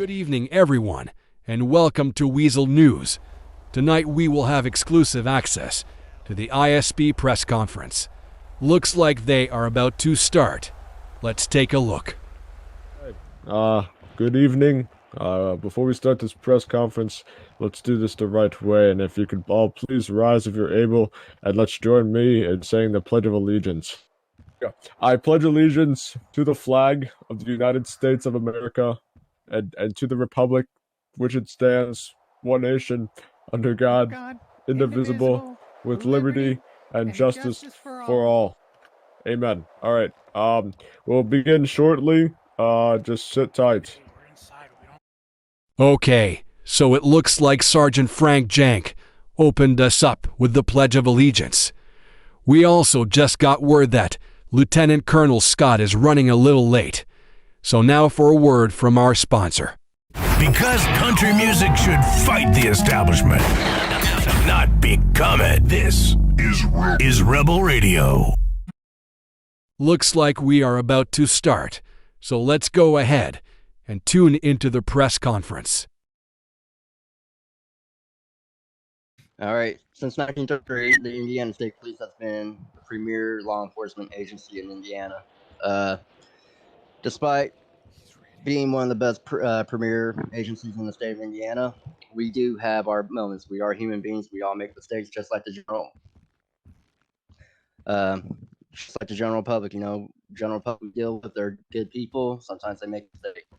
Good evening, everyone, and welcome to Weasel News. Tonight we will have exclusive access to the ISB press conference. Looks like they are about to start. Let's take a look. Good evening. Before we start this press conference, let's do this the right way, and if you could all please rise if you're able, and let's join me in saying the Pledge of Allegiance. I pledge allegiance to the flag of the United States of America and to the republic which it stands, one nation, under God, indivisible, with liberty and justice for all. Amen. All right. We'll begin shortly. Just sit tight. Okay, so it looks like Sergeant Frank Jank opened us up with the Pledge of Allegiance. We also just got word that Lieutenant Colonel Scott is running a little late. So now for a word from our sponsor. Because country music should fight the establishment, not become it. This is Rebel Radio. Looks like we are about to start, so let's go ahead and tune into the press conference. All right. Since 1933, the Indiana State Police has been the premier law enforcement agency in Indiana. Despite being one of the best premier agencies in the state of Indiana, we do have our moments. We are human beings. We all make mistakes, just like the general public. You know, general public deal with their good people. Sometimes they make mistakes.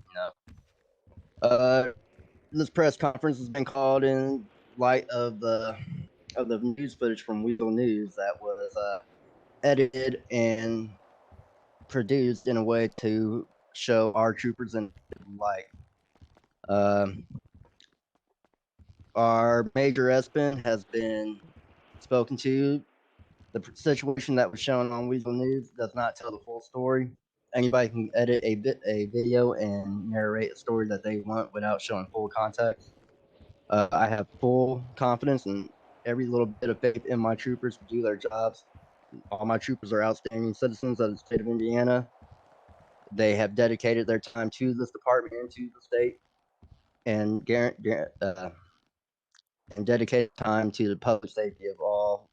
This press conference has been called in light of the news footage from Weasel News that was edited and produced in a way to show our troopers in light. Our Major Espen has been spoken to. The situation that was shown on Weasel News does not tell the full story. Anybody can edit a video and narrate a story that they want without showing full context. I have full confidence and every little bit of faith in my troopers to do their jobs. All my troopers are outstanding citizens of the state of Indiana. They have dedicated their time to this department and to the state, and dedicated time to the public safety of all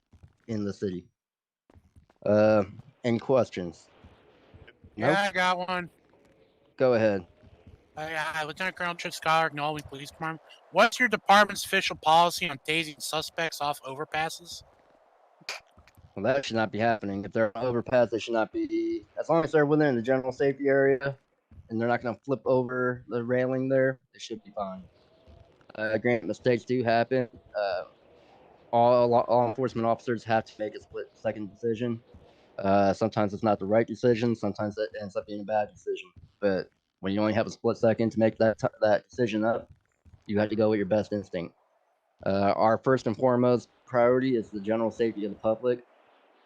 in the city. Any questions? Yeah, Nope? I got one. Go ahead. Hi, Lieutenant Colonel Chip Scholar, Norway Police Department. What's your department's official policy on tasing suspects off overpasses? Well, that should not be happening. If they're on overpass, they should not be. As long as they're within the general safety area and they're not going to flip over the railing there, they should be fine. Granted, mistakes do happen. All law enforcement officers have to make a split-second decision. Sometimes it's not the right decision. Sometimes it ends up being a bad decision. But when you only have a split second to make that decision up, you have to go with your best instinct. Our first and foremost priority is the general safety of the public.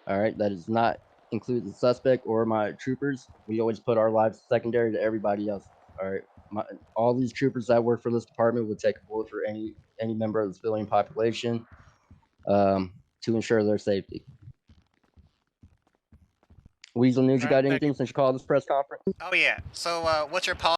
All right, that does not include the suspect or my troopers. We always put our lives secondary to everybody else. All right, all these troopers that work for this department would take a bullet for any member of the civilian population to ensure their safety. Weasel News, you got anything since you called this press conference? Oh yeah. So, what's your policy